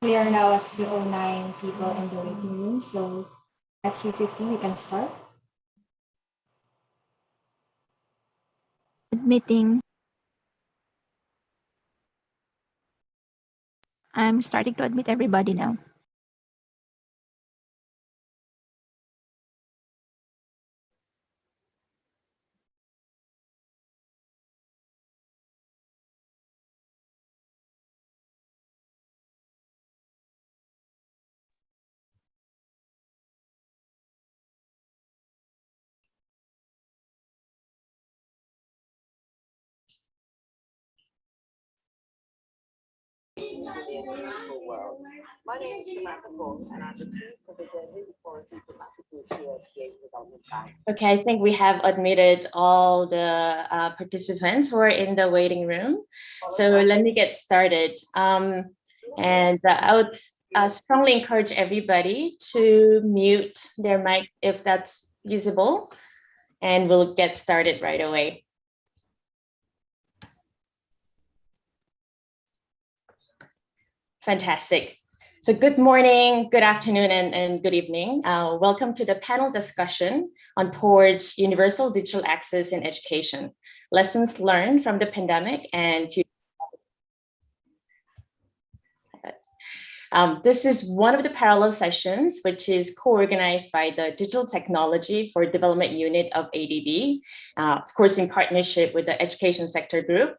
We are now at 2:09 people in the waiting room, so at 3:50 we can start. Admitting. I'm starting to admit everybody now. World. My name is Samantha Cole, and I'm the Chief of the Gender Equality Diplomatic Group here at the Development Bank. Okay, I think we have admitted all the participants who are in the waiting room. So let me get started. I would strongly encourage everybody to mute their mic if that's usable, and we'll get started right away. Fantastic. So good morning, good afternoon, and good evening. Welcome to the panel discussion on Towards Universal Digital Access in Education, Lessons Learned from the Pandemic and Future. This is one of the parallel sessions, which is co-organized by the Digital Technology for Development Unit of ADB, of course, in partnership with the Education Sector Group,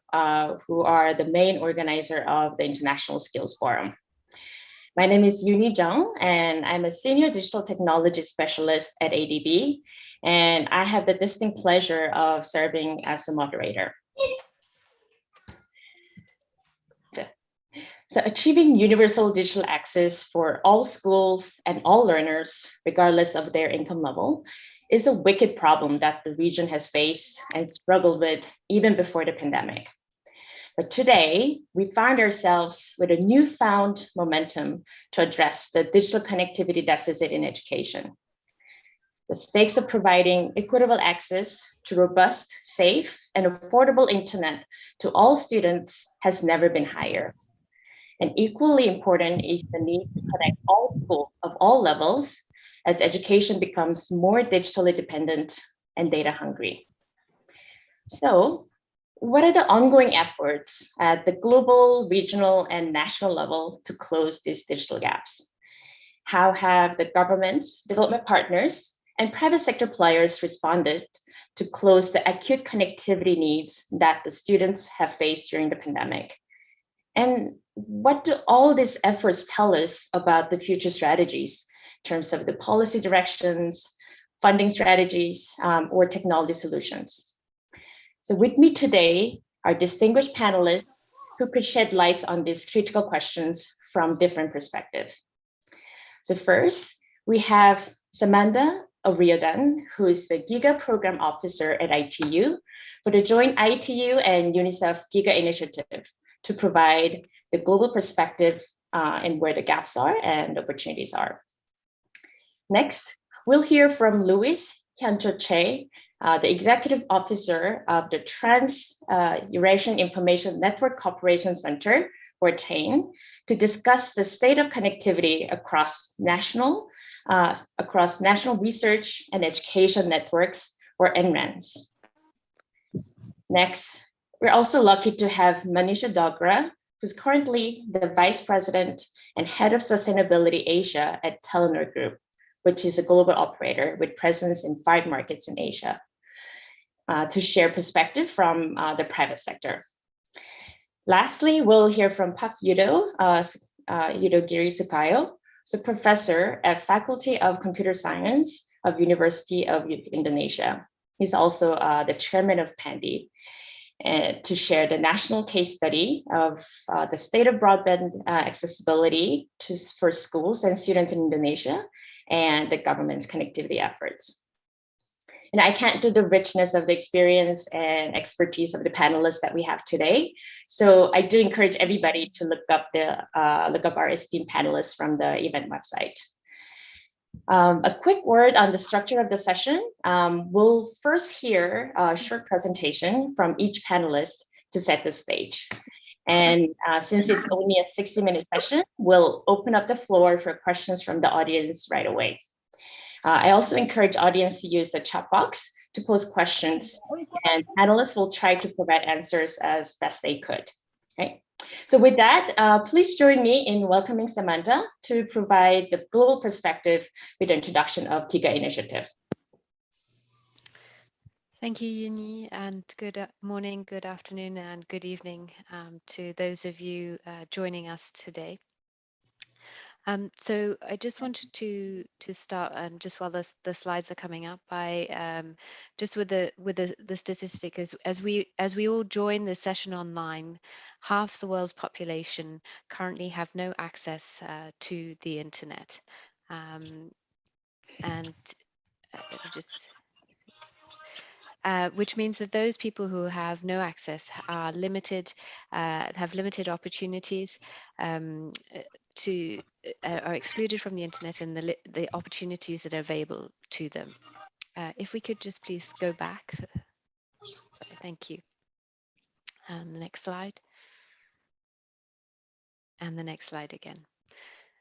who are the main organizer of the International Skills Forum. My name is Yuni Jung, and I'm a Senior Digital Technology Specialist at ADB, and I have the distinct pleasure of serving as a moderator. So achieving universal digital access for all schools and all learners, regardless of their income level, is a wicked problem that the region has faced and struggled with even before the pandemic. But today, we find ourselves with a newfound momentum to address the digital connectivity deficit in education. The stakes of providing equitable access to robust, safe, and affordable internet to all students has never been higher. And equally important is the need to connect all schools of all levels as education becomes more digitally dependent and data hungry. So, what are the ongoing efforts at the global, regional, and national level to close these digital gaps? How have the governments, development partners, and private sector players responded to close the acute connectivity needs that the students have faced during the pandemic? And what do all these efforts tell us about the future strategies in terms of the policy directions, funding strategies, or technology solutions? So with me today are distinguished panelists who could shed light on these critical questions from different perspectives. So first, we have Samantha O'Riordan, who is the Giga Program Officer at ITU for the joint ITU and UNICEF Giga initiative to provide the global perspective and where the gaps are and opportunities are. Next, we'll hear from Louis Hyuncho Che, the Executive Officer of the Trans-Eurasian Information Network Cooperation Center, or TAIN, to discuss the state of connectivity across national research and education networks, or NRENs. Next, we're also lucky to have Manisha Dogra, who's currently the Vice President and Head of Sustainability Asia at Telenor Group, which is a global operator with presence in 5 markets in Asia, to share perspective from the private sector. Lastly, we'll hear from Pak Yudo Giri Sukayo, who's a professor at Faculty of Computer Science of University of Indonesia. He's also the chairman of PANDI, to share the national case study of the state of broadband accessibility for schools and students in Indonesia and the government's connectivity efforts. And I can't do the richness of the experience and expertise of the panelists that we have today. So I do encourage everybody to look up our esteemed panelists from the event website. A quick word on the structure of the session. We'll first hear a short presentation from each panelist to set the stage. And since it's only a 60-minute session, we'll open up the floor for questions from the audience right away. I also encourage audience to use the chat box to post questions, and panelists will try to provide answers as best they could. Okay. So with that, please join me in welcoming Samantha to provide the global perspective with the introduction of Giga initiative. Thank you, Yuni, and good morning, good afternoon, and good evening to those of you joining us today. So I just wanted to start, and just while the slides are coming up, by just with the statistic as we all join the session online, half the world's population currently have no access to the internet, and let me just. Which means that those people who have no access are limited, have limited opportunities are excluded from the internet and the opportunities that are available to them. If we could just please go back. Sorry, thank you. And the next slide. And the next slide again.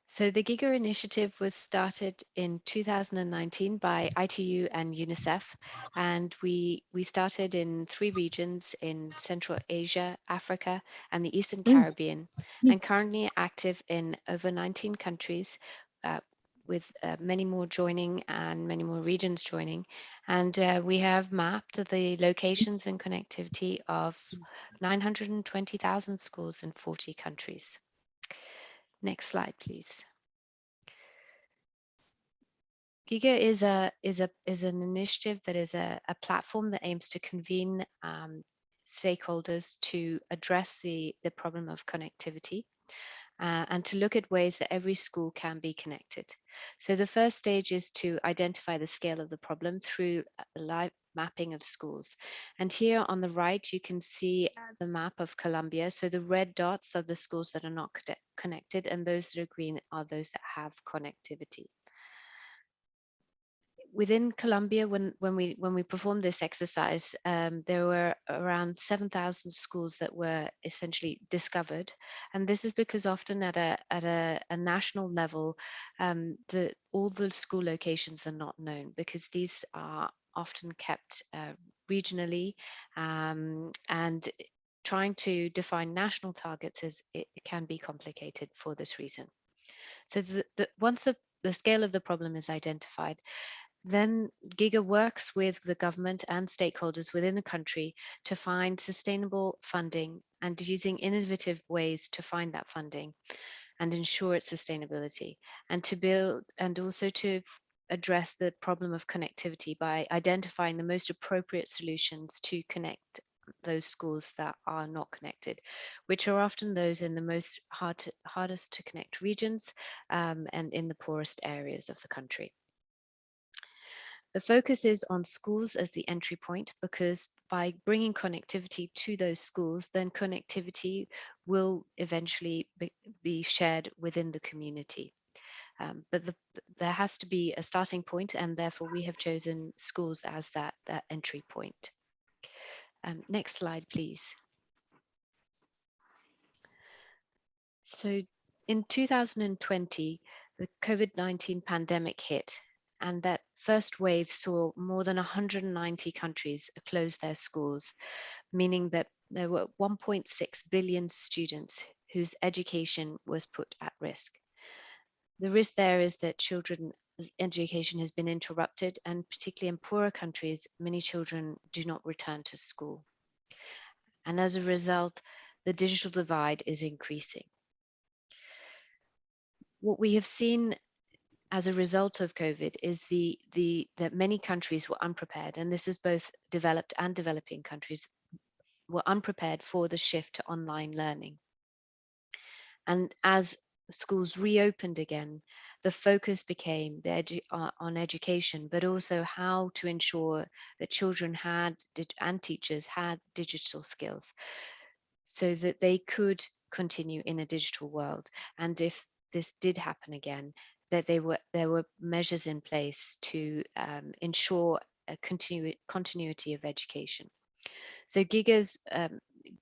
So the Giga initiative was started in 2019 by ITU and UNICEF, and we started in 3 regions in Central Asia, Africa, and the Eastern Caribbean, and currently active in over 19 countries, with many more joining and many more regions joining. And we have mapped the locations and connectivity of 920,000 schools in 40 countries. Next slide, please. Giga is an initiative that is a platform that aims to convene stakeholders to address the problem of connectivity and to look at ways that every school can be connected. So the first stage is to identify the scale of the problem through a live mapping of schools. And here on the right, you can see the map of Colombia. So the red dots are the schools that are not connected, and those that are green are those that have connectivity. Within Colombia, when we performed this exercise, there were around 7,000 schools that were essentially discovered, and this is because often at a national level, all the school locations are not known because these are often kept regionally, and trying to define national targets it can be complicated for this reason. So once the scale of the problem is identified, then Giga works with the government and stakeholders within the country to find sustainable funding and using innovative ways to find that funding and ensure its sustainability, and to build and also to address the problem of connectivity by identifying the most appropriate solutions to connect those schools that are not connected, which are often those in the most hardest to connect regions and in the poorest areas of the country. The focus is on schools as the entry point because by bringing connectivity to those schools, then connectivity will eventually be shared within the community. But there has to be a starting point, and therefore we have chosen schools as that entry point. Next slide, please. So in 2020, the COVID-19 pandemic hit, and that first wave saw more than 190 countries close their schools, meaning that there were 1.6 billion students whose education was put at risk. The risk there is that children's education has been interrupted, and particularly in poorer countries, many children do not return to school. And as a result, the digital divide is increasing. What we have seen as a result of COVID is that many countries were unprepared, and this is both developed and developing countries were unprepared for the shift to online learning. And as schools reopened again, the focus became on education, but also how to ensure that children and teachers had digital skills so that they could continue in a digital world. And if this did happen again, that there were measures in place to ensure a continuity of education. So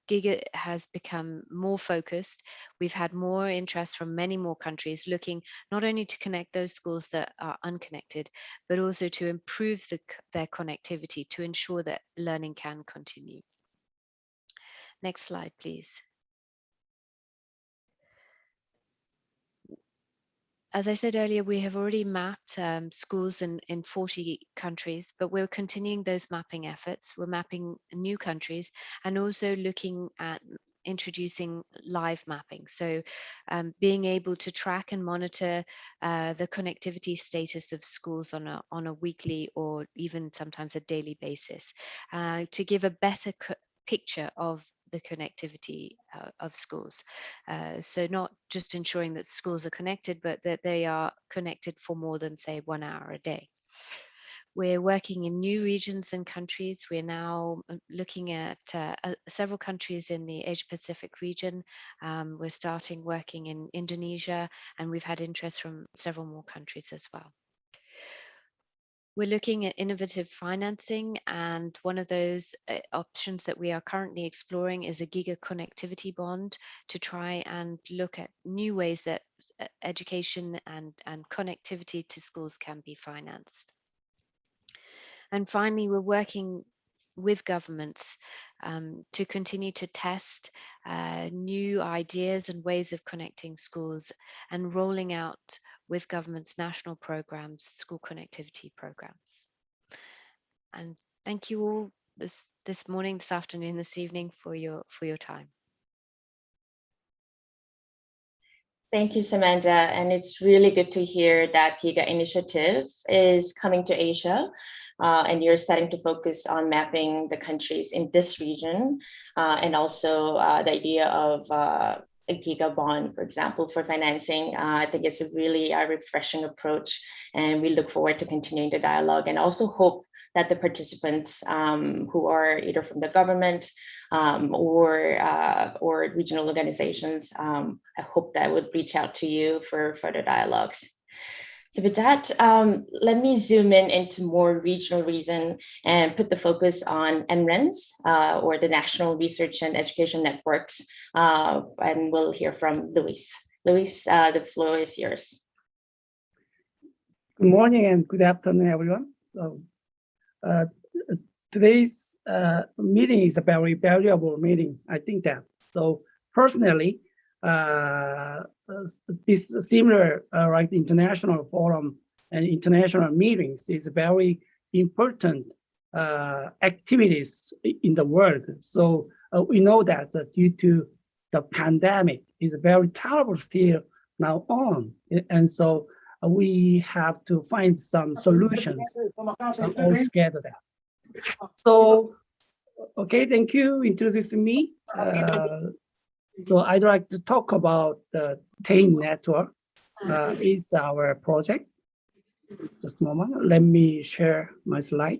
Giga has become more focused. We've had more interest from many more countries looking not only to connect those schools that are unconnected, but also to improve their connectivity to ensure that learning can continue. Next slide, please. As I said earlier, we have already mapped schools in 40 countries, but we're continuing those mapping efforts. We're mapping new countries and also looking at introducing live mapping. So being able to track and monitor the connectivity status of schools on a weekly or even sometimes a daily basis to give a better picture of the connectivity of schools. So not just ensuring that schools are connected, but that they are connected for more than, say, 1 hour a day. We're working in new regions and countries. We're now looking at several countries in the Asia Pacific region. We're starting working in Indonesia, and we've had interest from several more countries as well. We're looking at innovative financing, and one of those options that we are currently exploring is a Giga connectivity bond to try and look at new ways that education and connectivity to schools can be financed. And finally, we're working with governments to continue to test new ideas and ways of connecting schools and rolling out with governments national programs, school connectivity programs. And thank you all this morning, this afternoon, this evening for your time. Thank you, Samantha. And it's really good to hear that Giga initiative is coming to Asia. And you're starting to focus on mapping the countries in this region, and also the idea of a Giga bond, for example, for financing. I think it's a really refreshing approach, and we look forward to continuing the dialogue, and also hope that the participants who are either from the government or regional organizations, I hope that would reach out to you for further dialogues. So with that, let me zoom in into more regional reason and put the focus on NRENs, or the National Research and Education Networks, and we'll hear from Luis. Luis, the floor is yours. Good morning and good afternoon, everyone. So, today's meeting is a very valuable meeting, I think that. So personally, this similar like international forum and international meetings is very important activities in the world. So we know that due to the pandemic is very terrible still now on, and so we have to find some solutions altogether there. So, okay, thank you introducing me. So I'd like to talk about the TAIN network. Is our project. Just a moment, let me share my slide.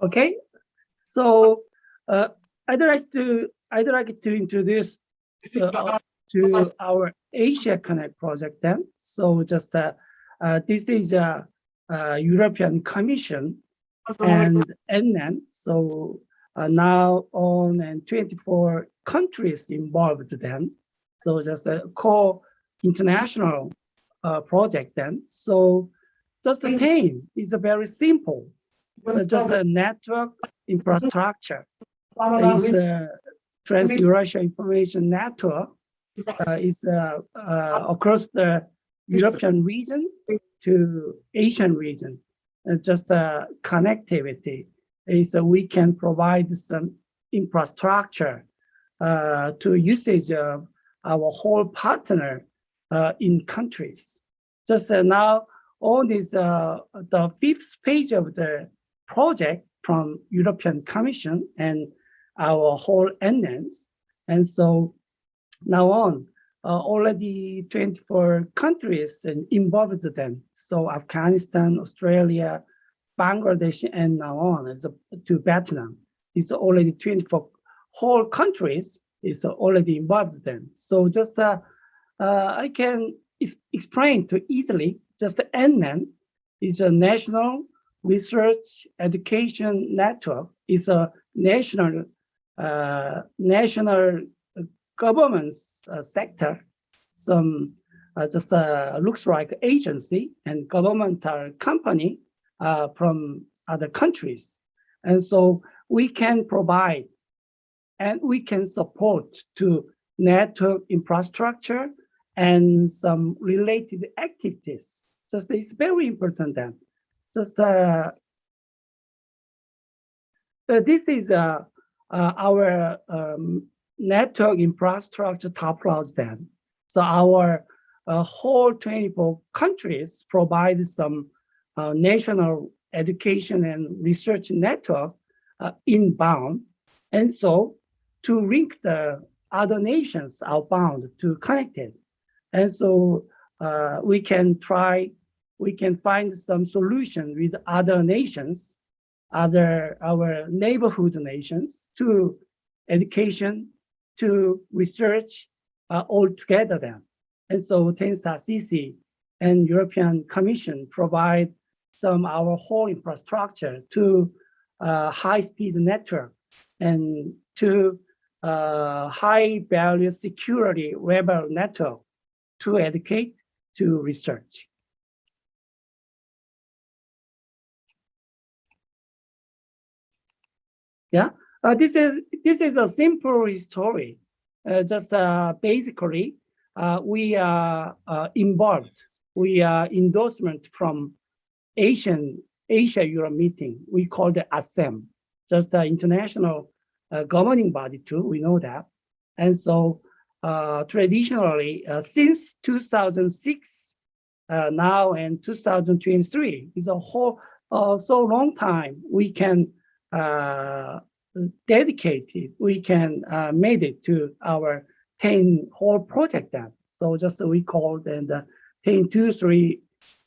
Okay, so I'd like to introduce to our Asia Connect project then. So just this is a European Commission and NN. So now on and 24 countries involved then. So just a core international project then. So just the TAIN is a very simple, just a network infrastructure. Is a Trans-Eurasia Information Network is across the European region to Asian region. Just connectivity is we can provide some infrastructure to usage of our whole partner in countries. Just now on this the fifth page of the project from European Commission and our whole NNs. And so now on, already 24 countries involved them. So Afghanistan, Australia, Bangladesh, and now on to Vietnam. It's already 24 whole countries is already involved then. So just I can explain to easily. Just NN is a National Research Education Network. Is a national government sector. Some just looks like agency and governmental company from other countries, and so we can provide and we can support to network infrastructure and some related activities. Just it's very important that just this is our network infrastructure topology then. So our whole 24 countries provide some national education and research network inbound. And so to link the other nations outbound to connect it. And so we can find some solution with other nations, our neighborhood nations, to education, to research all together then. And so synthesizes and European Commission provide our whole infrastructure to high-speed network and to high-value security rebel network to educate, to research. Yeah, this is a simple story. Just basically, we are involved. We are endorsement from Asia-Europe meeting. We call the ASEM, just the international governing body too. We know that, and so traditionally since 2006, now and 2023 is a whole so long time. We can dedicate it. We can made it to our 10 whole project then. So just we call then the 10, 2, 3,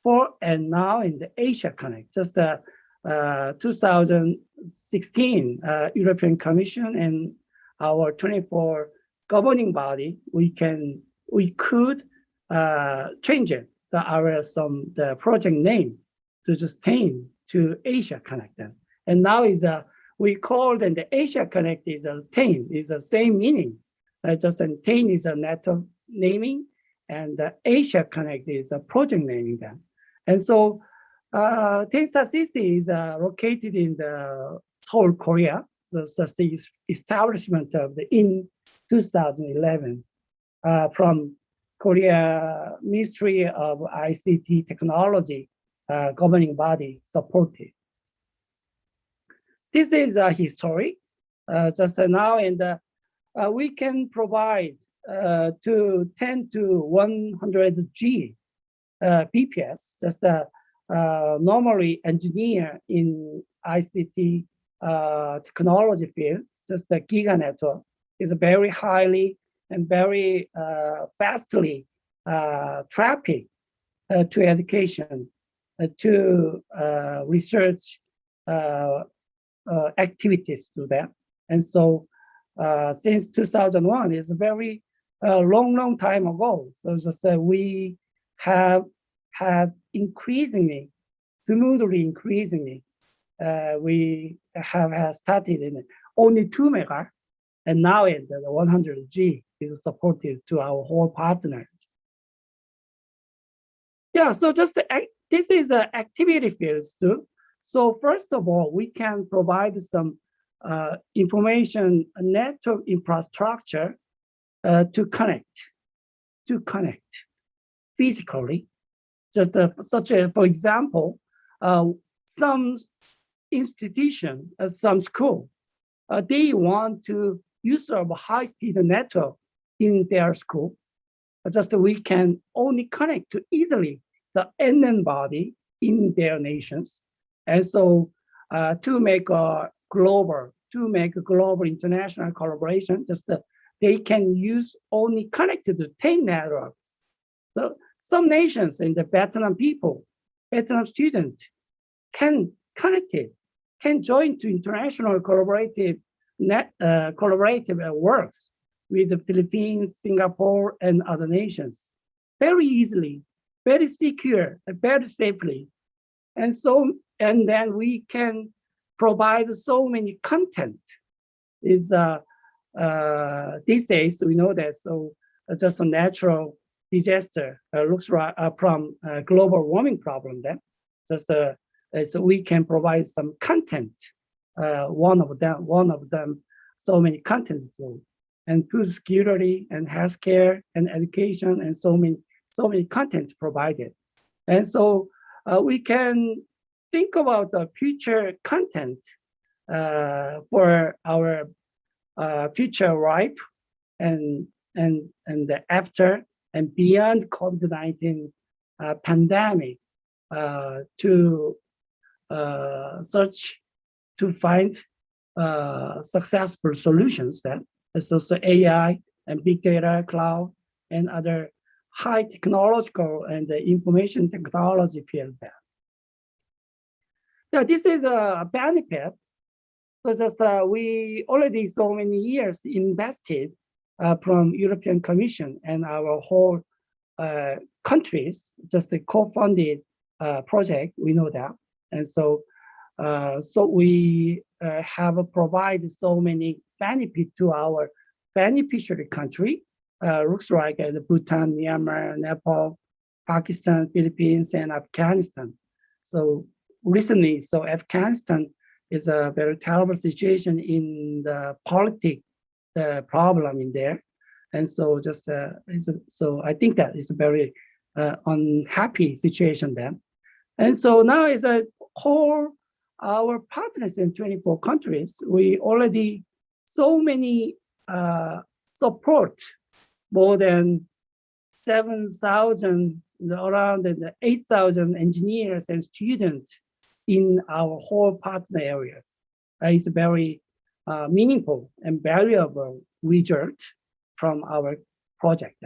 4, and now in the Asia Connect. Just 2016 European Commission and our 24 governing body, we could change it the project name to just 10 to Asia Connect then. And now is we call then the Asia Connect is a 10 is the same meaning. Just 10 is a network naming, and the Asia Connect is a project naming then. And so synthesizes is located in the Seoul, Korea. So that's the establishment of in 2011 from Korea Ministry of ICT Technology governing body supported. This is a history just now, and we can provide to 10 to 100 G BPS. Just normally engineer in ICT technology field. Just the Giga network is very highly and very fastly traffic to education, to research activities to them. And so since 2001 is a very long time ago. So just we have had smoothly increasingly, we have started in only 2 mega, and now in the 100 G is supported to our whole partners. Yeah, so just this is activity fields too. So first of all, we can provide some information network infrastructure to connect physically. Just for example, some institution, some school, they want to use a high-speed network in their school. Just we can only connect to easily the NN body in their nations. And so to make a global international collaboration, just they can use only connected to 10 networks. So some nations in the Vietnam students can connect it, can join to international collaborative works with the Philippines, Singapore, and other nations very easily, very secure, and very safely. And then we can provide so many content. Is these days we know that just a natural disaster looks from global warming problem. Then just so we can provide some content. One of them, so many contents, and food security and healthcare and education and so many contents provided. And so we can think about the future content for our future life and the after and beyond COVID-19 pandemic to search to find successful solutions that also AI and big data, cloud, and other high technological and information technology field. Yeah, this is a benefit. So just we already so many years invested from European Commission and our whole countries, just a co-funded project, we know that. And so we have provided so many benefit to our beneficiary country, looks like Bhutan, Myanmar, Nepal, Pakistan, Philippines, and Afghanistan. So recently, Afghanistan is a very terrible situation in the politics problem in there. And so just so I think that is a very unhappy situation then. And so now is a whole our partners in 24 countries, we already so many support more than 7,000, around 8,000 engineers and students in our whole partner areas. It's very meaningful and valuable result from our project.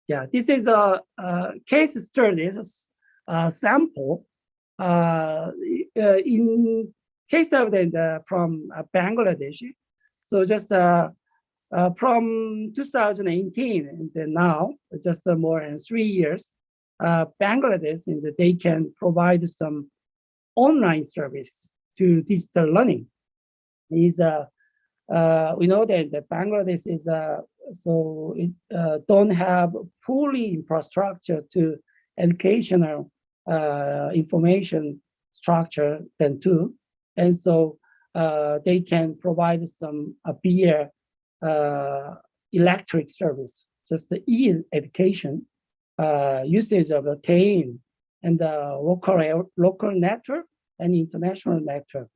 Yeah, this is a case study, a sample. In case of from Bangladesh, so just from 2018 and now, just more than 3 years, Bangladesh, they can provide some online service to digital learning. We know that Bangladesh is so it don't have fully infrastructure to educational information structure than too, and so they can provide some via electric service, just the e-education, usage of the TAIN and the local network and international network.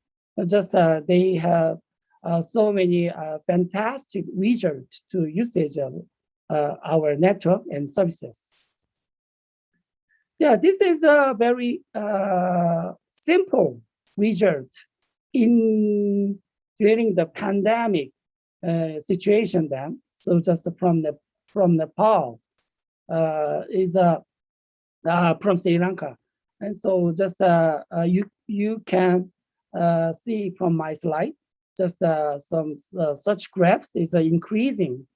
Just they have so many fantastic results to usage of our network and services. Yeah, this is a very simple result during the pandemic situation then. So just from Nepal is from Sri Lanka, and so just you can see from my slide just some such graphs is increasing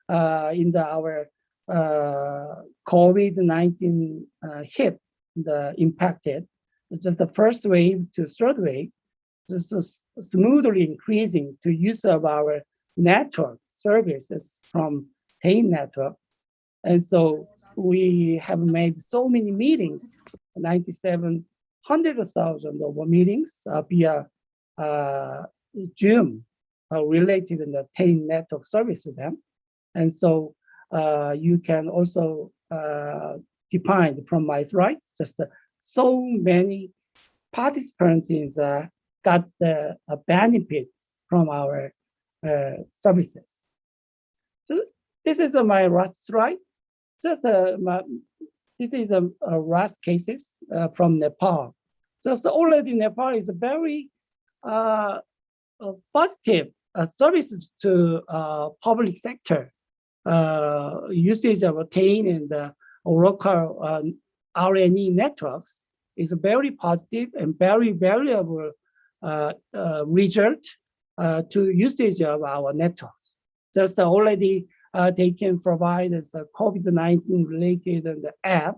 in our COVID-19 hit impacted. It's just the first wave to third wave, just smoothly increasing to use of our network services from TAIN network. And so we have made so many meetings, 9,700,000 of meetings via Zoom related in the TAIN network service to them. And so you can also define from my slide, just so many participants got the benefit from our services. So this is my last slide. Just this is a last cases from Nepal. Just already Nepal is a very positive services to public sector. Usage of TAIN and local RNE networks is a very positive and very valuable result to usage of our networks. just already they can provide us a COVID-19 related app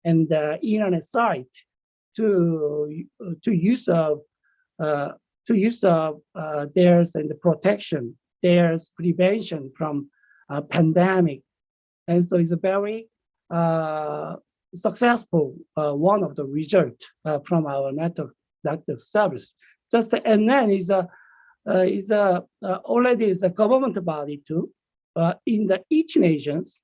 and internet site to use of theirs and the protection, there's prevention from a pandemic. And so it's a very successful one of the result from our network service. Just and then is already is a government body too. In each nations,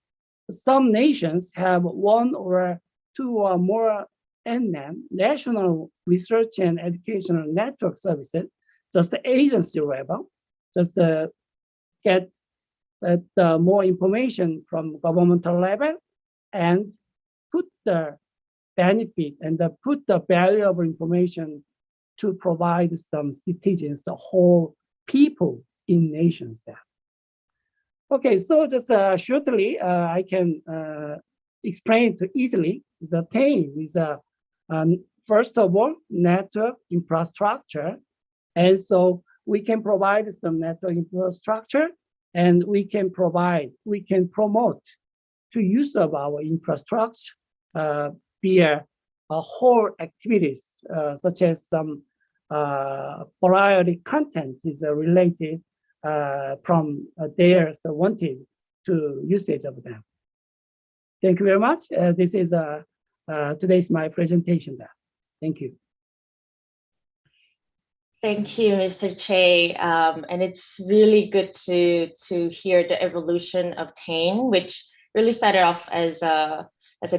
some nations have one or two or more NM, National Research and Educational Network Services, just the agency level, just get more information from governmental level and put the benefit and put the valuable information to provide some citizens, the whole people in nations there. Okay, so just shortly, I can explain it easily. The thing is, first of all, network infrastructure. And so we can provide some network infrastructure, and we can promote to use of our infrastructure via whole activities, such as some variety content is related from their wanted to usage of them. Thank you very much. This is today's my presentation there. Thank you. Thank you, Mr. Che. And it's really good to hear the evolution of TANE, which really started off as a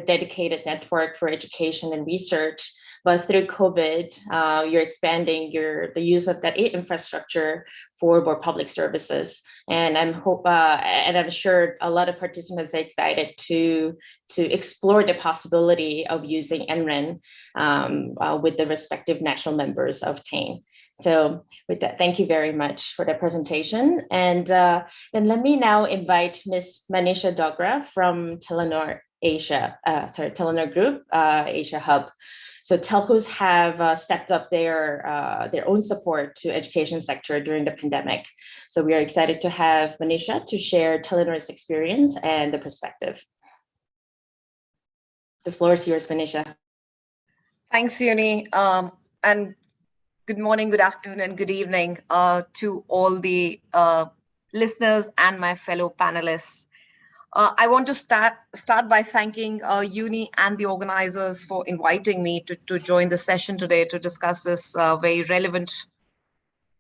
dedicated network for education and research. But through COVID, you're expanding the use of that infrastructure for more public services. And I'm sure a lot of participants are excited to explore the possibility of using NREN with the respective national members of TANE. So with that, thank you very much for the presentation. And then let me now invite Ms. Manisha Dogra from Telenor Group, Asia Hub. So telcos have stepped up their own support to education sector during the pandemic. So we are excited to have Manisha to share Telenor's experience and the perspective. The floor is yours, Manisha. Thanks, Uni. And good morning, good afternoon, and good evening to all the listeners and my fellow panelists. I want to start by thanking Uni and the organizers for inviting me to join the session today to discuss this very relevant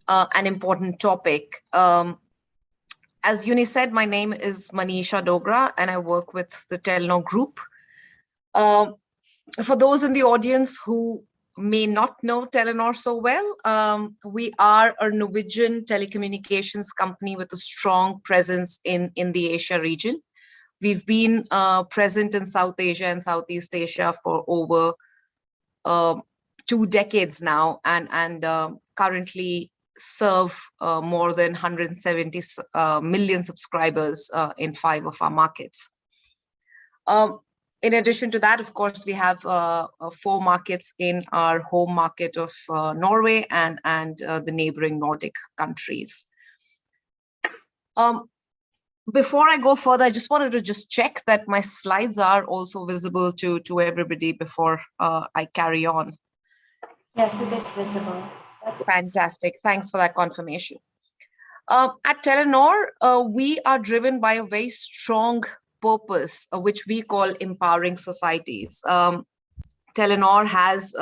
and important topic. As Uni said, my name is Manisha Dogra, and I work with the Telenor Group. For those in the audience who may not know Telenor so well, we are a Norwegian telecommunications company with a strong presence in the Asia region. We've been present in South Asia and Southeast Asia for over 2 decades now, and currently serve more than 170 million subscribers in 5 of our markets. In addition to that, of course, we have 4 markets in our home market of Norway and the neighboring Nordic countries. Before I go further, I just wanted to check that my slides are also visible to everybody before I carry on. Yes, it is visible. Fantastic. Thanks for that confirmation. At Telenor, we are driven by a very strong purpose, which we call empowering societies. Telenor has,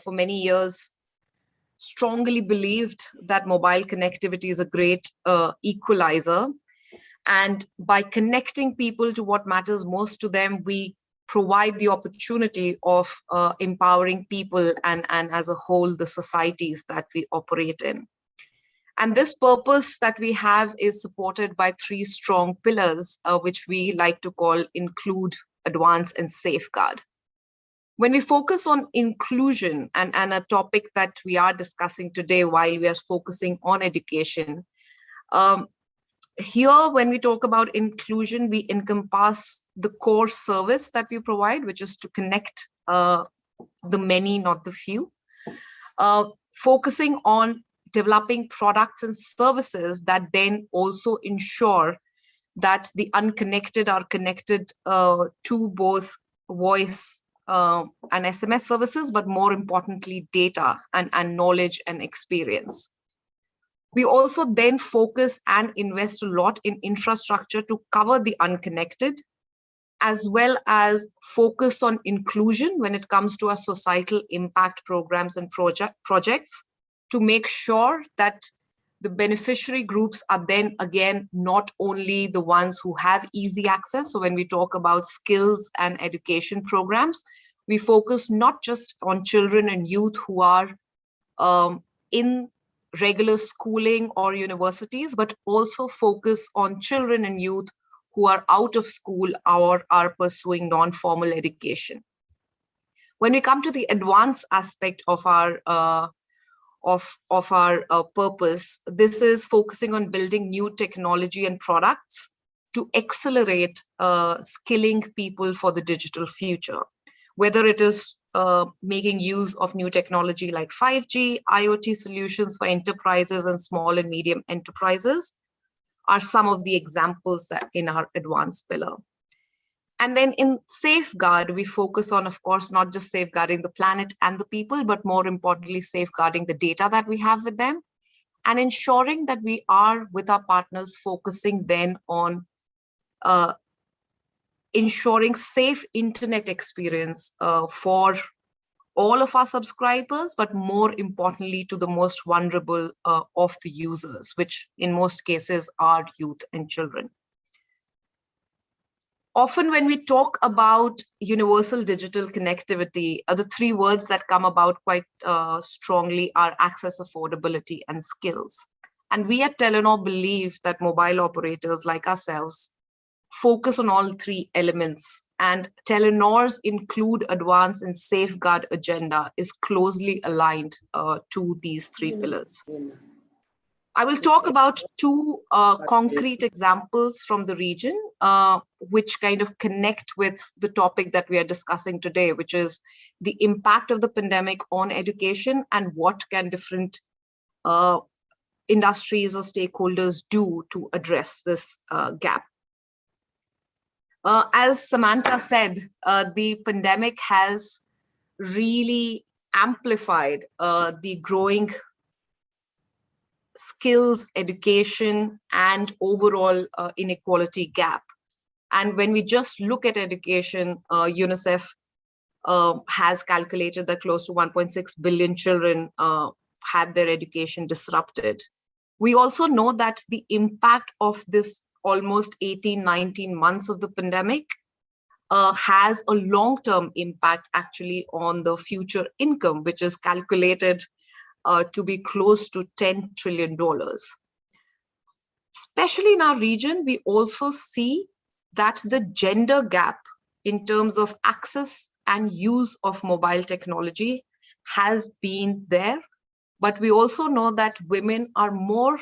for many years, strongly believed that mobile connectivity is a great equalizer. And by connecting people to what matters most to them, we provide the opportunity of empowering people and as a whole, the societies that we operate in. And this purpose that we have is supported by 3 strong pillars, which we like to call include, advance, and safeguard. When we focus on inclusion and a topic that we are discussing today while we are focusing on education, here, when we talk about inclusion, we encompass the core service that we provide, which is to connect the many, not the few. Focusing on developing products and services that then also ensure that the unconnected are connected to both voice and SMS services, but more importantly, data and knowledge and experience. We also then focus and invest a lot in infrastructure to cover the unconnected, as well as focus on inclusion when it comes to our societal impact programs and projects to make sure that the beneficiary groups are then again not only the ones who have easy access. So when we talk about skills and education programs, we focus not just on children and youth who are in regular schooling or universities, but also focus on children and youth who are out of school or are pursuing non-formal education. When we come to the advanced aspect of our purpose, this is focusing on building new technology and products to accelerate skilling people for the digital future, whether it is making use of new technology like 5G, IoT solutions for enterprises and small and medium enterprises are some of the examples that in our advanced pillar. And then in safeguard, we focus on, of course, not just safeguarding the planet and the people, but more importantly, safeguarding the data that we have with them and ensuring that we are with our partners focusing then on ensuring safe internet experience for all of our subscribers, but more importantly to the most vulnerable of the users, which in most cases are youth and children. Often when we talk about universal digital connectivity, the three words that come about quite strongly are access, affordability, and skills. And we at Telenor believe that mobile operators like ourselves focus on all three elements, and Telenor's include, advance, and safeguard agenda is closely aligned to these three pillars. I will talk about two concrete examples from the region, which kind of connect with the topic that we are discussing today, which is the impact of the pandemic on education and what can different industries or stakeholders do to address this gap. As Samantha said, the pandemic has really amplified the growing skills, education, and overall inequality gap. And when we just look at education, UNICEF has calculated that close to 1.6 billion children had their education disrupted. We also know that the impact of this almost 18, 19 months of the pandemic has a long-term impact actually on the future income, which is calculated to be close to $10 trillion. Especially in our region, we also see that the gender gap in terms of access and use of mobile technology has been there. But we also know that women are more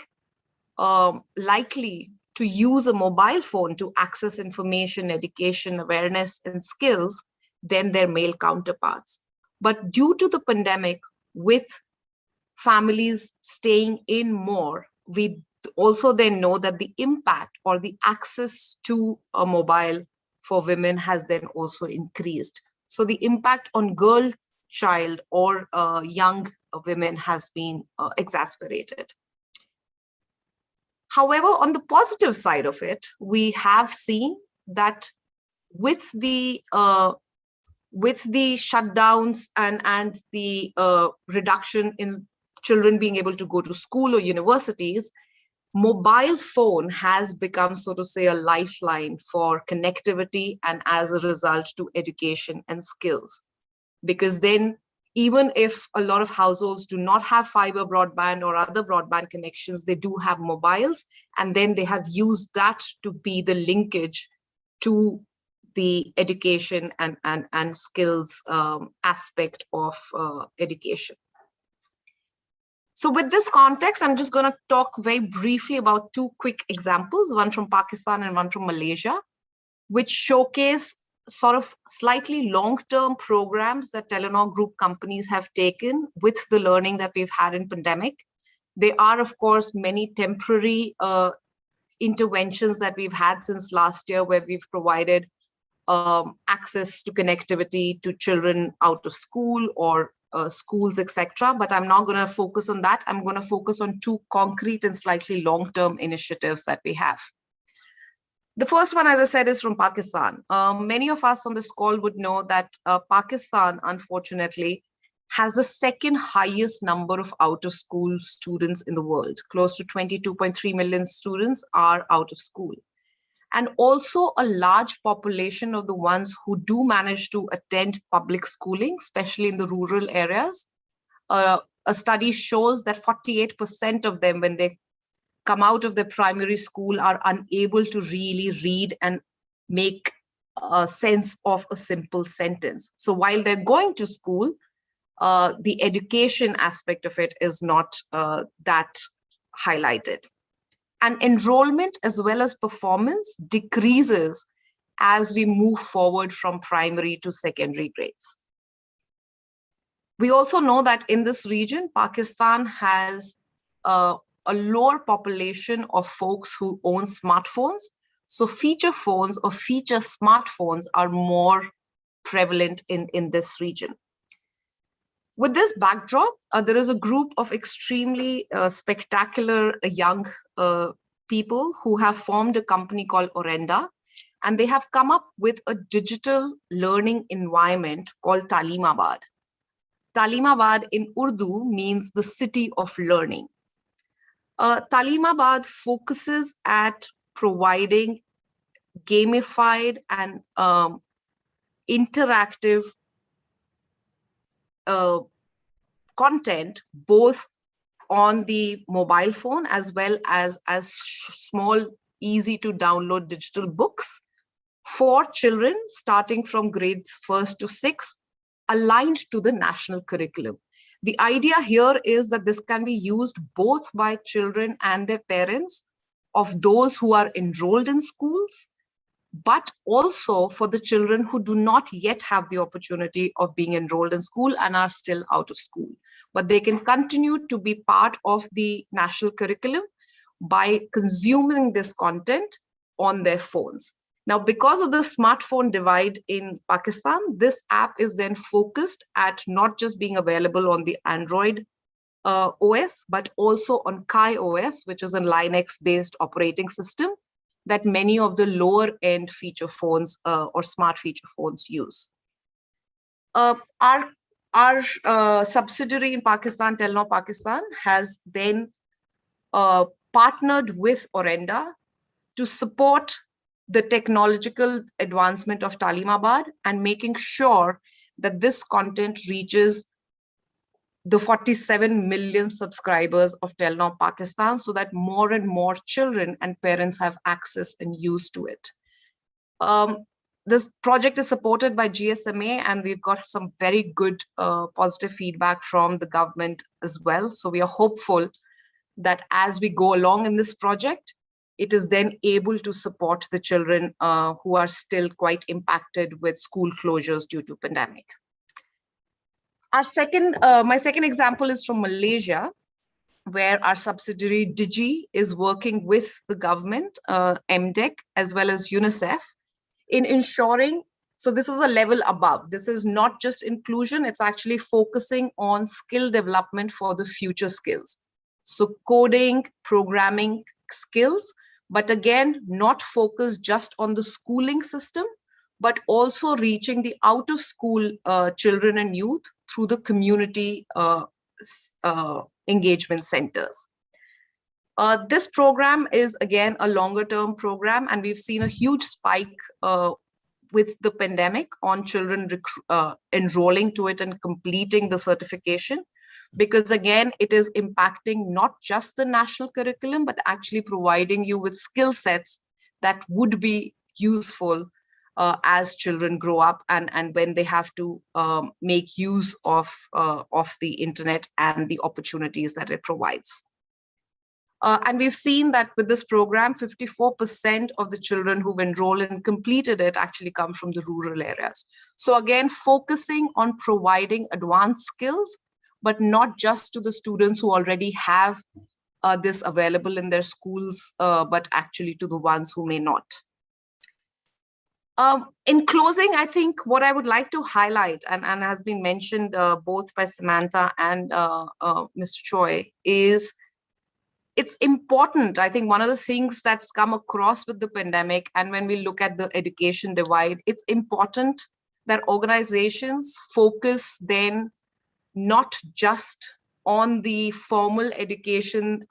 likely to use a mobile phone to access information, education, awareness, and skills than their male counterparts. But due to the pandemic, with families staying in more, we also then know that the impact or the access to a mobile for women has then also increased. So the impact on girl child or young women has been exacerbated. However, on the positive side of it, we have seen that with the shutdowns and the reduction in children being able to go to school or universities, mobile phone has become, so to say, a lifeline for connectivity and as a result to education and skills. Because then even if a lot of households do not have fiber broadband or other broadband connections, they do have mobiles, and then they have used that to be the linkage to the education and skills aspect of education. So with this context, I'm just going to talk very briefly about two quick examples, one from Pakistan and one from Malaysia, which showcase sort of slightly long-term programs that Telenor Group companies have taken with the learning that we've had in pandemic. There are, of course, many temporary interventions that we've had since last year, where we've provided access to connectivity to children out of school or schools, etc. But I'm not going to focus on that. I'm going to focus on two concrete and slightly long-term initiatives that we have. The first one, as I said, is from Pakistan. Many of us on this call would know that Pakistan, unfortunately, has the second highest number of out-of-school students in the world. Close to 22.3 million students are out of school. And also a large population of the ones who do manage to attend public schooling, especially in the rural areas. A study shows that 48% of them, when they come out of their primary school, are unable to really read and make sense of a simple sentence. So while they're going to school, the education aspect of it is not that highlighted. And enrollment as well as performance decreases as we move forward from primary to secondary grades. We also know that in this region, Pakistan has a lower population of folks who own smartphones. So feature phones or feature smartphones are more prevalent in this region. With this backdrop, there is a group of extremely spectacular young people who have formed a company called Orenda, and they have come up with a digital learning environment called Talimabad. Talimabad in Urdu means the city of learning. Talimabad focuses at providing gamified and interactive content, both on the mobile phone as well as small, easy to download digital books for children starting from grades 1st to 6th, aligned to the national curriculum. The idea here is that this can be used both by children and their parents of those who are enrolled in schools, but also for the children who do not yet have the opportunity of being enrolled in school and are still out of school. But they can continue to be part of the national curriculum by consuming this content on their phones. Now, because of the smartphone divide in Pakistan, this app is then focused at not just being available on the Android OS, but also on Kai OS, which is a Linux-based operating system that many of the lower end feature phones or smart feature phones use. Our subsidiary in Pakistan, Telenor Pakistan, has then partnered with Orenda to support the technological advancement of Talimabad and making sure that this content reaches the 47 million subscribers of Telenor Pakistan, so that more and more children and parents have access and use to it. This project is supported by GSMA, and we've got some very good positive feedback from the government as well. So we are hopeful that as we go along in this project, it is then able to support the children who are still quite impacted with school closures due to pandemic. My second example is from Malaysia, where our subsidiary Digi is working with the government, MDEC, as well as UNICEF in ensuring, so this is a level above. This is not just inclusion, it's actually focusing on skill development for the future skills. So coding, programming skills, but again, not focused just on the schooling system, but also reaching the out of school children and youth through the community engagement centers. This program is again a longer term program, and we've seen a huge spike with the pandemic on children enrolling to it and completing the certification, because again, it is impacting not just the national curriculum, but actually providing you with skill sets that would be useful as children grow up and when they have to make use of the internet and the opportunities that it provides. And we've seen that with this program, 54% of the children who've enrolled and completed it actually come from the rural areas. So again, focusing on providing advanced skills, but not just to the students who already have this available in their schools, but actually to the ones who may not. In closing, I think what I would like to highlight, and has been mentioned both by Samantha and Mr. Choi, is it's important. I think one of the things that's come across with the pandemic, and when we look at the education divide, it's important that organizations focus then not just on the formal education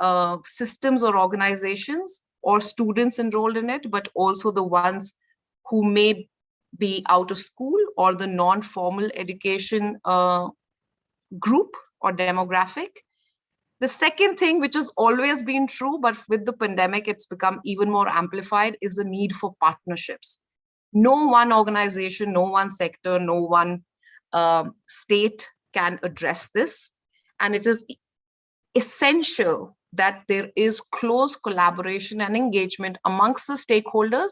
systems or organizations or students enrolled in it, but also the ones who may be out of school or the non-formal education group or demographic. The second thing, which has always been true, but with the pandemic, it's become even more amplified, is the need for partnerships. No one organization, no one sector, no one state can address this. And it is essential that there is close collaboration and engagement amongst the stakeholders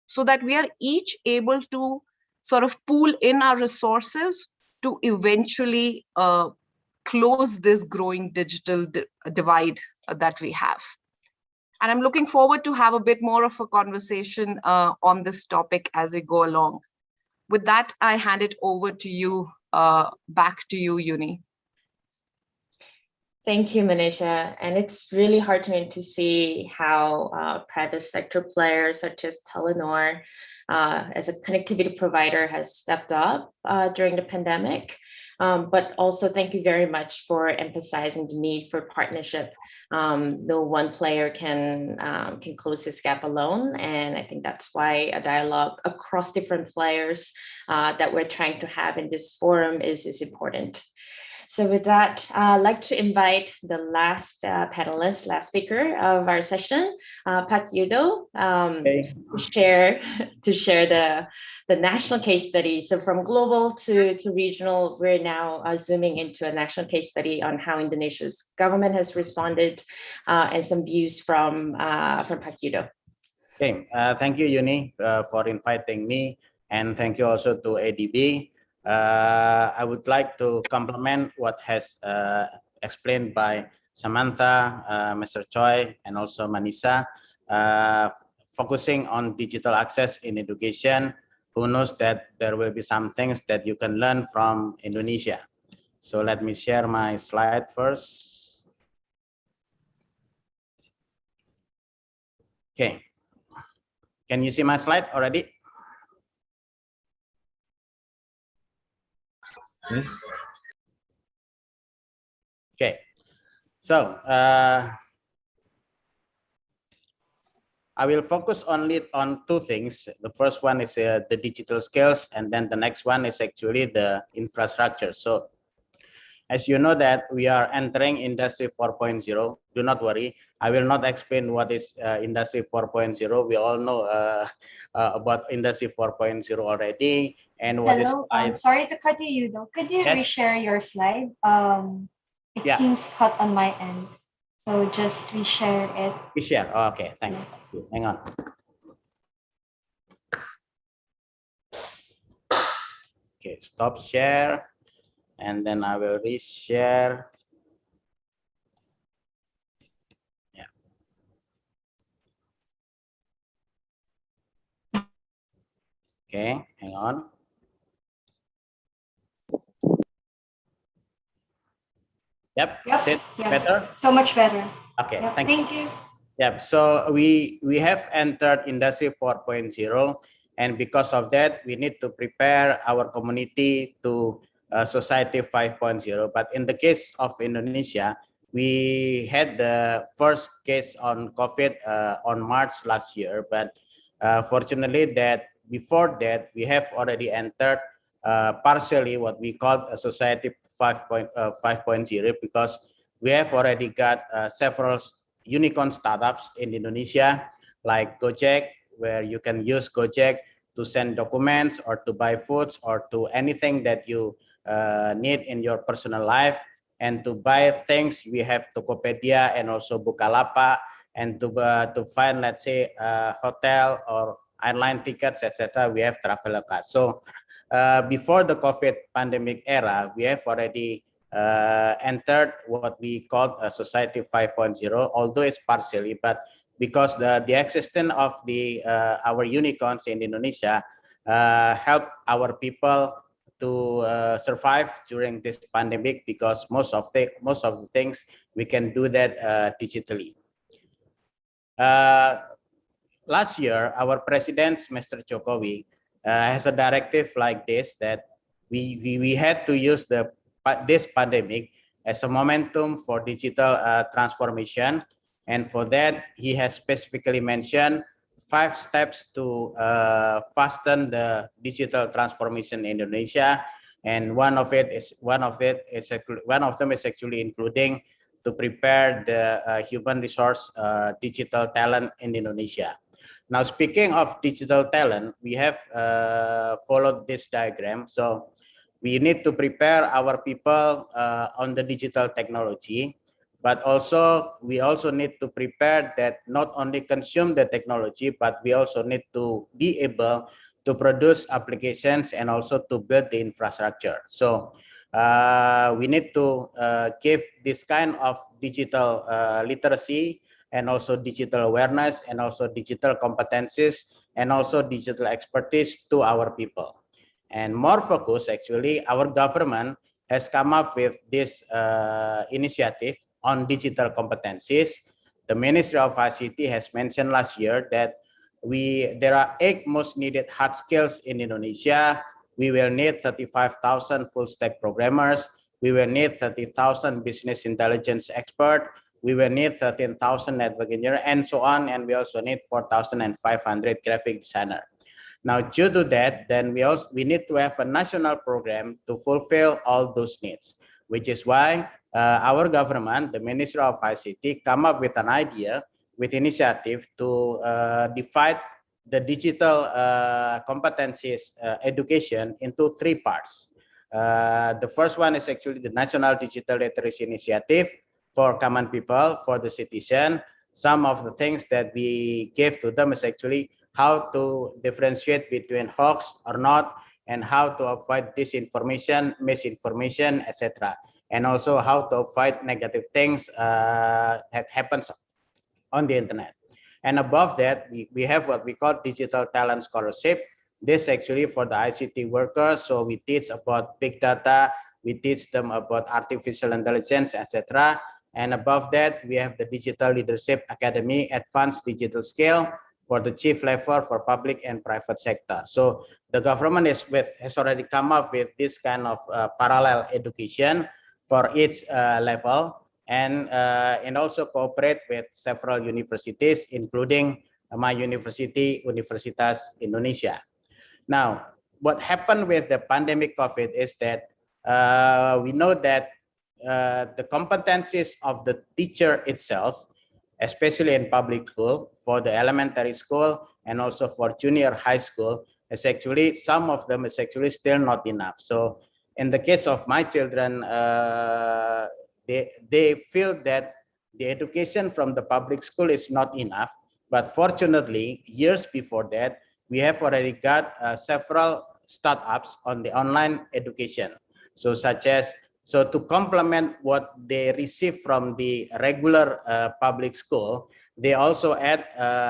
so that we are each able to sort of pool in our resources to eventually close this growing digital divide that we have. And I'm looking forward to have a bit more of a conversation on this topic as we go along. With that, I hand it over to you, back to you, Uni. Thank you, Manisha. And it's really heartening to see how private sector players such as Telenor, as a connectivity provider, has stepped up during the pandemic. But also thank you very much for emphasizing the need for partnership. No one player can close this gap alone. And I think that's why a dialogue across different players that we're trying to have in this forum is important. So with that, I'd like to invite the last panelist, last speaker of our session, Pat Yudo, to share the national case study. So from global to regional, we're now zooming into a national case study on how Indonesia's government has responded, and some views from Pat Yudo. Okay, thank you, Uni, for inviting me, and thank you also to ADB. I would like to complement what has explained by Samantha, Mr. Choi, and also Manisa, focusing on digital access in education. Who knows that there will be some things that you can learn from Indonesia. So let me share my slide first. Okay, can you see my slide already? Yes. Okay, so I will focus only on two things. The first one is the digital skills, and then the next one is actually the infrastructure. So as you know that we are entering Industry 4.0, do not worry. I will not explain what is Industry 4.0. We all know about Industry 4.0 already. And what Hello, sorry to cut you, Yudo. Could you reshare your slide? It seems cut on my end. So just reshare it. Reshare, oh, okay, thanks. Yeah. Hang on. Okay, stop share. And then I will reshare. Yeah. Okay, hang on. Yep. Better? So much better. Okay, yep. Thank you. Yep. So we have entered Industry 4.0, and because of that, we need to prepare our community to Society 5.0. But in the case of Indonesia, we had the first case on COVID on March last year, but fortunately that before that, we have already entered partially what we call a Society 5.0, because we have already got several unicorn startups in Indonesia, like Gojek, where you can use Gojek to send documents or to buy foods or to anything that you need in your personal life. And to buy things, we have Tokopedia and also Bukalapak. And to find, let's say, hotel or airline tickets, etc., we have Traveloka. So before the COVID pandemic era, we have already entered what we call a Society 5.0, although it's partially, but because the existence of our unicorns in Indonesia helped our people to survive during this pandemic, because most of the things we can do that digitally. Last year, our president, Mr. Jokowi, has a directive like this, that we had to use this pandemic as a momentum for digital transformation. And for that, he has specifically mentioned 5 steps to fasten the digital transformation in Indonesia. And one of them is actually including to prepare the human resource digital talent in Indonesia. Now, speaking of digital talent, we have followed this diagram. So we need to prepare our people on the digital technology, but we also need to prepare that not only consume the technology, but we also need to be able to produce applications and also to build the infrastructure. So we need to give this kind of digital literacy, and also digital awareness, and also digital competencies, and also digital expertise to our people. And more focus, actually, our government has come up with this initiative on digital competencies. The Ministry of ICT has mentioned last year that there are 8 most needed hard skills in Indonesia. We will need 35,000 full stack programmers. We will need 30,000 business intelligence experts. We will need 13,000 network engineers, and so on. And we also need 4,500 graphic designers. Now, due to that, then we need to have a national program to fulfill all those needs, which is why our government, the Ministry of ICT, come up with an idea, with initiative to divide the digital competencies education into 3 parts. The first one is actually the National Digital Literacy Initiative for common people, for the citizen. Some of the things that we gave to them is actually how to differentiate between hoax or not, and how to avoid disinformation, misinformation, etc. And also how to avoid negative things that happens on the internet. And above that, we have what we call digital talent scholarship. This actually for the ICT workers. So we teach about big data, we teach them about artificial intelligence, etc. And above that, we have the Digital Leadership Academy, Advanced Digital Skill for the chief level for public and private sector. So the government has already come up with this kind of parallel education for each level, and also cooperate with several universities, including my university, Universitas Indonesia. Now, what happened with the pandemic COVID is that we know that the competencies of the teacher itself, especially in public school, for the elementary school and also for junior high school, is actually, some of them is actually still not enough. So in the case of my children, they feel that the education from the public school is not enough. But fortunately, years before that, we have already got several startups on the online education. So so to complement what they receive from the regular public school, they also add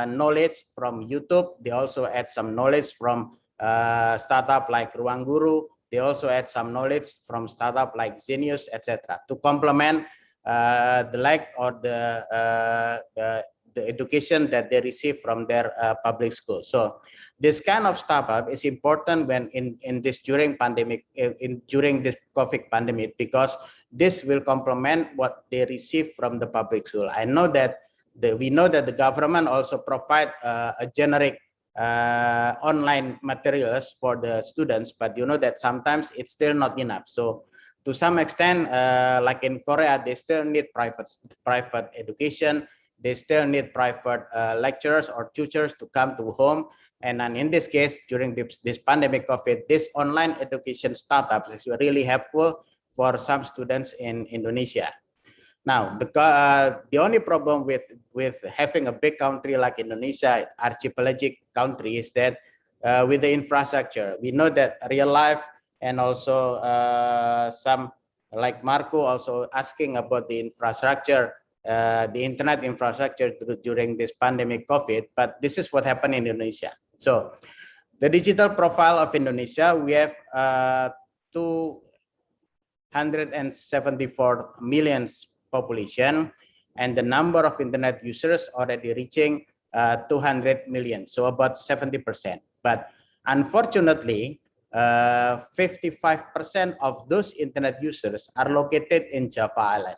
knowledge from YouTube. They also add some knowledge from startup like Ruang Guru. They also add some knowledge from startup like Genius, etc. to complement the lack or the education that they receive from their public school. So this kind of startup is important when in this during pandemic, during this COVID pandemic, because this will complement what they receive from the public school. I know that we know that the government also provide a generic online materials for the students, but you know that sometimes it's still not enough. So to some extent, like in Korea, they still need private education. They still need private lecturers or tutors to come to home. And then in this case, during this pandemic COVID, this online education startups is really helpful for some students in Indonesia. Now, the only problem with having a big country like Indonesia, archipelagic country, is that with the infrastructure, we know that real life and also some like Marco also asking about the infrastructure, the internet infrastructure during this pandemic COVID, but this is what happened in Indonesia. So the digital profile of Indonesia, we have 274 million population, and the number of internet users already reaching 200 million, so about 70%. But unfortunately, 55% of those internet users are located in Java Island,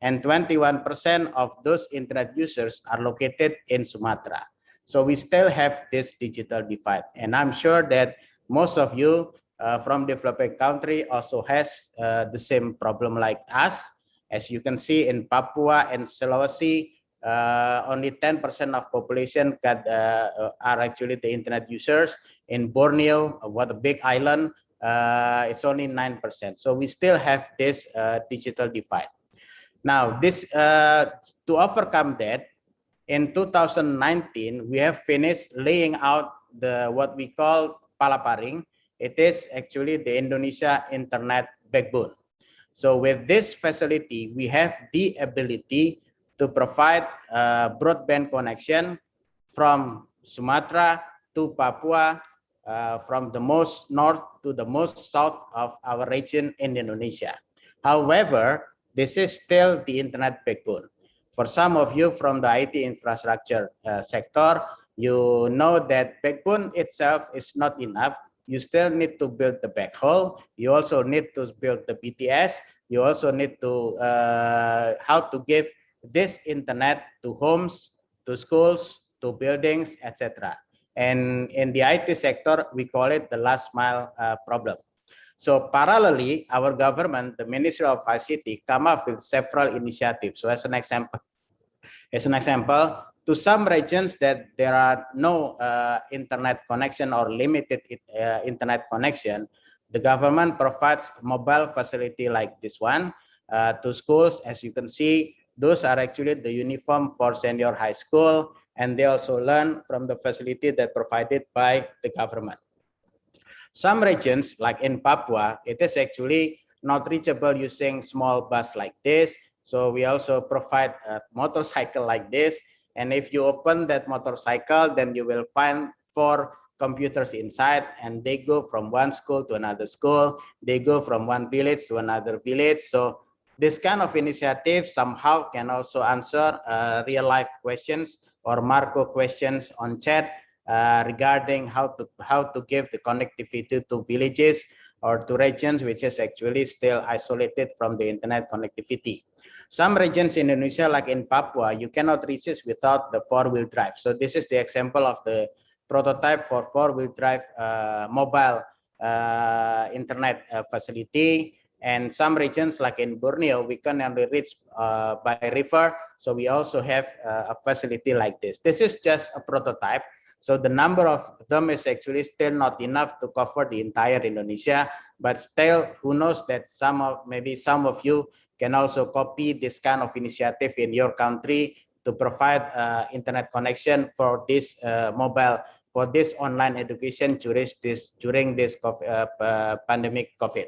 and 21% of those internet users are located in Sumatra. So we still have this digital divide, and I'm sure that most of you from developing country also has the same problem like us. As you can see in Papua and Sulawesi, only 10% of population are actually the internet users. In Borneo, what a big island, it's only 9%. So we still have this digital divide. Now, this to overcome that, in 2019, we have finished laying out what we call palaparing. It is actually the Indonesia internet backbone. So with this facility, we have the ability to provide broadband connection from Sumatra to Papua, from the most north to the most south of our region in Indonesia. However, this is still the internet backbone. For some of you from the IT infrastructure sector, you know that backbone itself is not enough. You still need to build the backhaul. You also need to build the BTS. You also need to how to give this internet to homes, to schools, to buildings, etc. And in the IT sector, we call it the last mile problem. So parallelly, our government, the Ministry of ICT, come up with several initiatives. So as an example, to some regions that there are no internet connection or limited internet connection, the government provides mobile facility like this one to schools. As you can see, those are actually the uniform for senior high school, and they also learn from the facility that provided by the government. Some regions, like in Papua, it is actually not reachable using small bus like this. So we also provide a motorcycle like this. And if you open that motorcycle, then you will find 4 computers inside, and they go from one school to another school. They go from one village to another village. So this kind of initiative somehow can also answer real life questions or Marco questions on chat regarding how to give the connectivity to villages or to regions which is actually still isolated from the internet connectivity. Some regions in Indonesia, like in Papua, you cannot reach this without the 4-wheel drive. So this is the example of the prototype for 4-wheel drive mobile internet facility. And some regions, like in Borneo, we can only reach by river. So we also have a facility like this. This is just a prototype. So the number of them is actually still not enough to cover the entire Indonesia, but still, who knows that maybe some of you can also copy this kind of initiative in your country to provide internet connection for this mobile, for this online education during this pandemic COVID.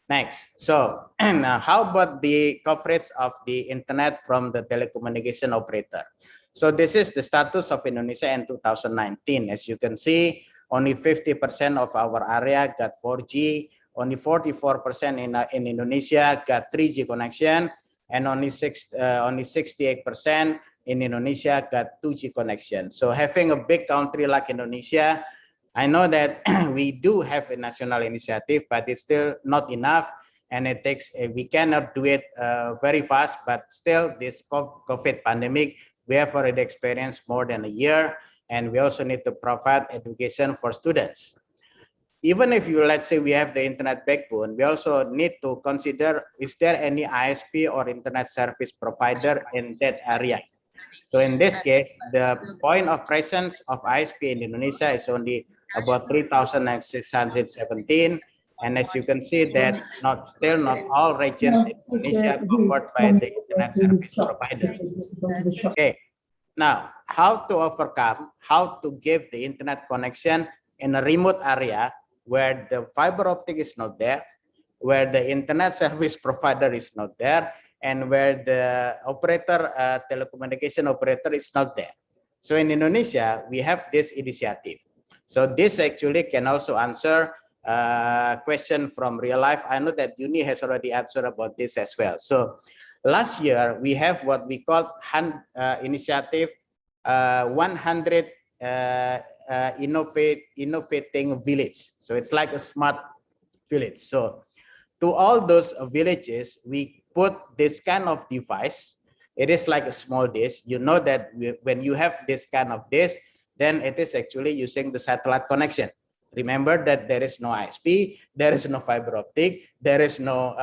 Next, so how about the coverage of the internet from the telecommunication operator? So this is the status of Indonesia in 2019. As you can see, only 50% of our area got 4G, only 44% in Indonesia got 3G connection, and only 68% in Indonesia got 2G connection. So having a big country like Indonesia, I know that we do have a national initiative, but it's still not enough, and it takes, we cannot do it very fast, but still this COVID pandemic, we have already experienced more than a year, and we also need to provide education for students. Even if you, let's say we have the internet backbone, we also need to consider, is there any ISP or internet service provider in that area? So in this case, the point of presence of ISP in Indonesia is only about 3,617. And as you can see that still not all regions in Indonesia covered by the internet service provider. Okay, now how to overcome, how to give the internet connection in a remote area where the fiber optic is not there, where the internet service provider is not there, and where the operator, telecommunication operator is not there. So in Indonesia, we have this initiative. So this actually can also answer question from real life. I know that Uni has already answered about this as well. So last year, we have what we call initiative 100 innovating village. So it's like a smart village. So to all those villages, we put this kind of device. It is like a small dish. You know that when you have this kind of dish, then it is actually using the satellite connection. Remember that there is no ISP, there is no fiber optic, there is no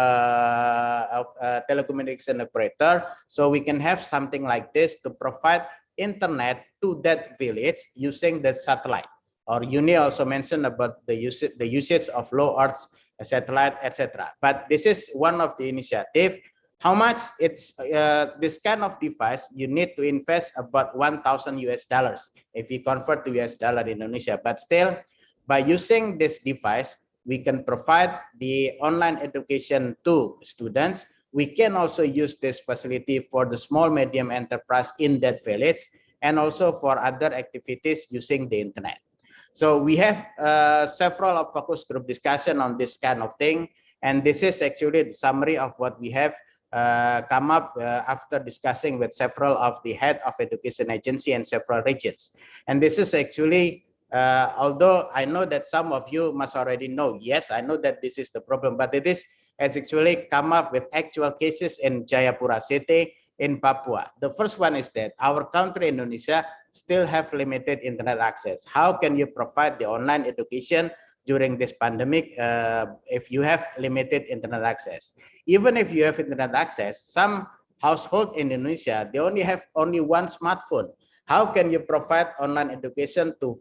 telecommunication operator. So we can have something like this to provide internet to that village using the satellite. Or Uni also mentioned about the usage of low Earth satellite, etc. But this is one of the initiative. How much it's this kind of device, you need to invest about 1,000 US dollars if you convert to US dollar in Indonesia. But still, by using this device, we can provide the online education to students. We can also use this facility for the small medium enterprise in that village, and also for other activities using the internet. So we have several of focus group discussion on this kind of thing. And this is actually the summary of what we have come up after discussing with several of the head of education agency and several regions. And this is actually, although I know that some of you must already know, yes, I know that this is the problem, but it is has actually come up with actual cases in Jayapura City in Papua. The first one is that our country, Indonesia, still have limited internet access. How can you provide the online education during this pandemic if you have limited internet access? Even if you have internet access, some household in Indonesia, they only have one smartphone. How can you provide online education to,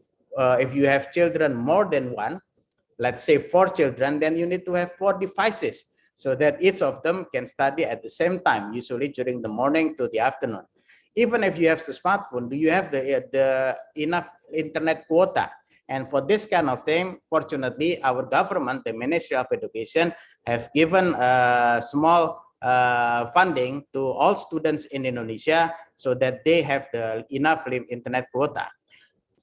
if you have children more than one, let's say 4 children, then you need to have 4 devices so that each of them can study at the same time, usually during the morning to the afternoon. Even if you have the smartphone, do you have the enough internet quota? And for this kind of thing, fortunately, our government, the Ministry of Education, have given small funding to all students in Indonesia so that they have the enough internet quota.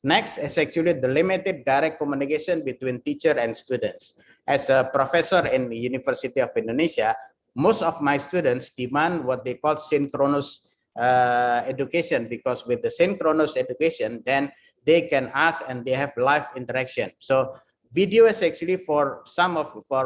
Next is actually the limited direct communication between teacher and students. As a professor in the University of Indonesia, most of my students demand what they call synchronous education, because with the synchronous education, then they can ask and they have live interaction. So video is actually for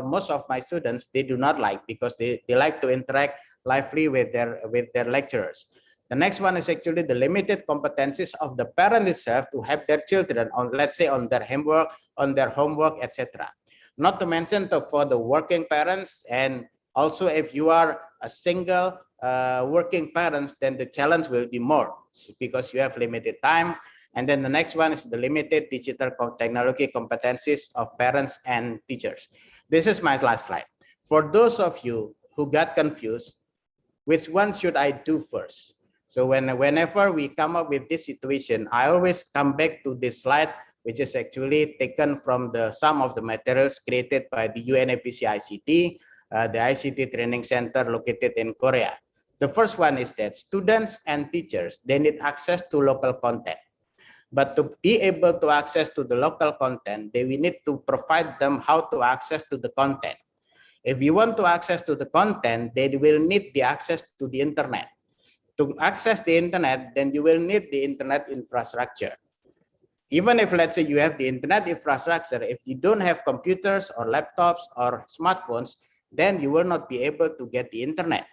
most of my students, they do not like, because they like to interact lively with their lecturers. The next one is actually the limited competencies of the parent itself to help their children on, let's say, on their homework, etc. Not to mention for the working parents, and also if you are a single working parents, then the challenge will be more because you have limited time. And then the next one is the limited digital technology competencies of parents and teachers. This is my last slide. For those of you who got confused, which one should I do first? So whenever we come up with this situation, I always come back to this slide, which is actually taken from some of the materials created by the UNAPC ICT, the ICT Training Center located in Korea. The first one is that students and teachers, they need access to local content. But to be able to access to the local content, we need to provide them how to access to the content. If you want to access to the content, they will need the access to the internet. To access the internet, then you will need the internet infrastructure. Even if, let's say, you have the internet infrastructure, if you don't have computers or laptops or smartphones, then you will not be able to get the internet.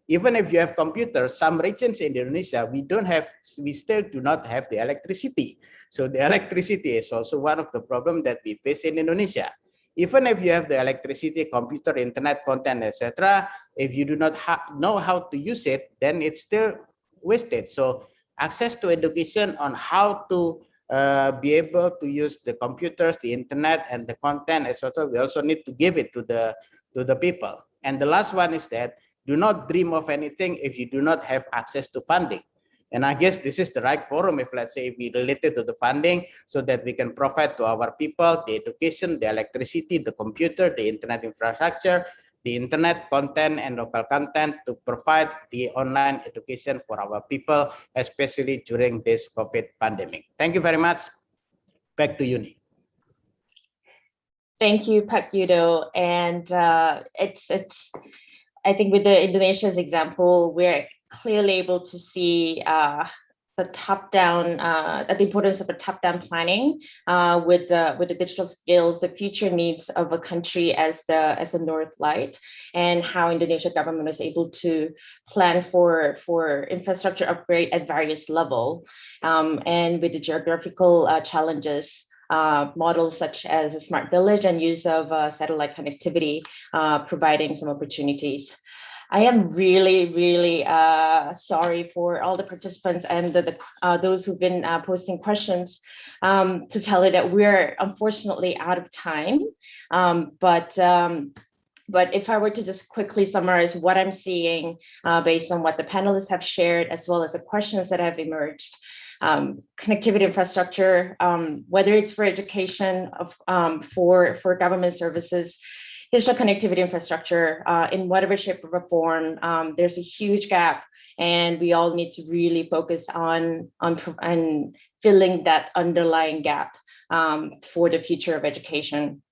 Even if you have computers, some regions in Indonesia, we still do not have the electricity. So the electricity is also one of the problems that we face in Indonesia. Even if you have the electricity, computer, internet, content, etc., if you do not know how to use it, then it's still wasted. So access to education on how to be able to use the computers, the internet, and the content, etc., we also need to give it to the people. And the last one is that do not dream of anything if you do not have access to funding. And I guess this is the right forum, if let's say we related to the funding, so that we can provide to our people the education, the electricity, the computer, the internet infrastructure, the internet content and local content to provide the online education for our people, especially during this COVID pandemic. Thank you very much. Back to you, Ni. Thank you, Pak Yudo. And I think with the Indonesia's example, we're clearly able to see the top-down, the importance of a top-down planning with the digital skills, the future needs of a country as a North Light, and how Indonesia government was able to plan for infrastructure upgrade at various level, and with the geographical challenges. Models such as a smart village and use of satellite connectivity, providing some opportunities. I am really, really sorry for all the participants and those who've been posting questions to tell you that we're unfortunately out of time. But if I were to just quickly summarize what I'm seeing based on what the panelists have shared, as well as the questions that have emerged, connectivity infrastructure, whether it's for education, for government services, digital connectivity infrastructure, in whatever shape or form, there's a huge gap, and we all need to really focus on filling that underlying gap for the future of education.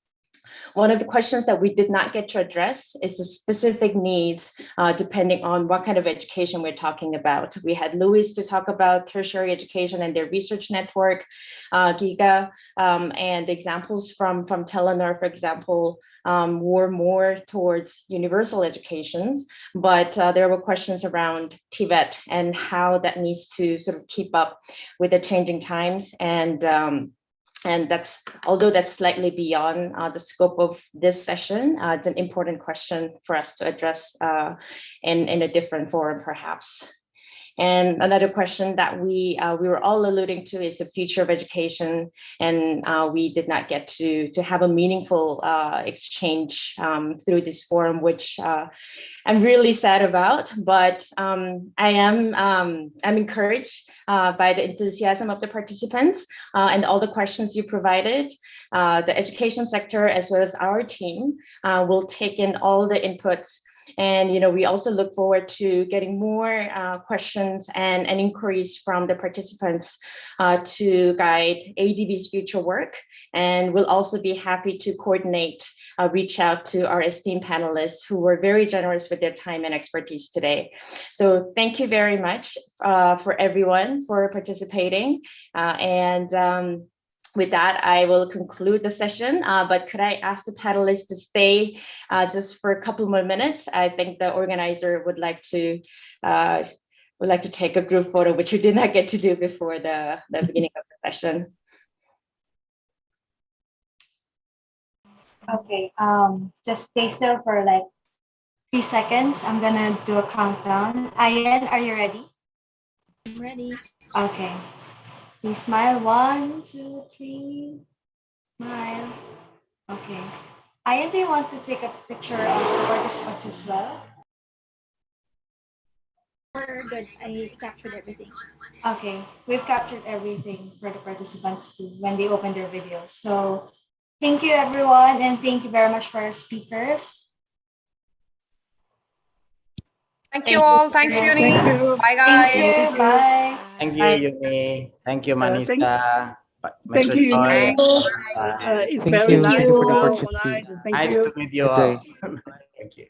One of the questions that we did not get to address is the specific needs, depending on what kind of education we're talking about. We had Luis to talk about tertiary education and their research network, Giga, and examples from Telenor, for example, were more towards universal educations, but there were questions around Tibet and how that needs to sort of keep up with the changing times. And that's, although that's slightly beyond the scope of this session, it's an important question for us to address in a different forum, perhaps. And another question that we were all alluding to is the future of education, and we did not get to have a meaningful exchange through this forum, which I'm really sad about. But I'm encouraged by the enthusiasm of the participants and all the questions you provided. The education sector, as well as our team, will take in all the inputs. And we also look forward to getting more questions and inquiries from the participants to guide ADB's future work. And we'll also be happy to coordinate, reach out to our esteemed panelists who were very generous with their time and expertise today. So thank you very much for everyone for participating. With that, I will conclude the session, but could I ask the panelists to stay just for a couple more minutes? I think the organizer would like to take a group photo, which we did not get to do before the beginning of the session. Okay, just stay still for like 3 seconds. I'm gonna do a countdown. Ayan, are you ready? I'm ready. Okay. Please smile. 1, 2, 3. Smile. Okay. Ayan, do you want to take a picture of the participants as well? We're good. I captured everything. Okay. We've captured everything for the participants too when they open their videos. So thank you, everyone. And thank you very much for our speakers. Thank you all. Thanks, Uni. Thank you. Bye, guys. Thank you. Bye. Thank you, Yuni. Thank you, Manisa. Thank you, Joy. It's Thank very you. nice Thank you for the program. opportunity. Nice. Thank Nice you. to meet you Good day. all. Thank you.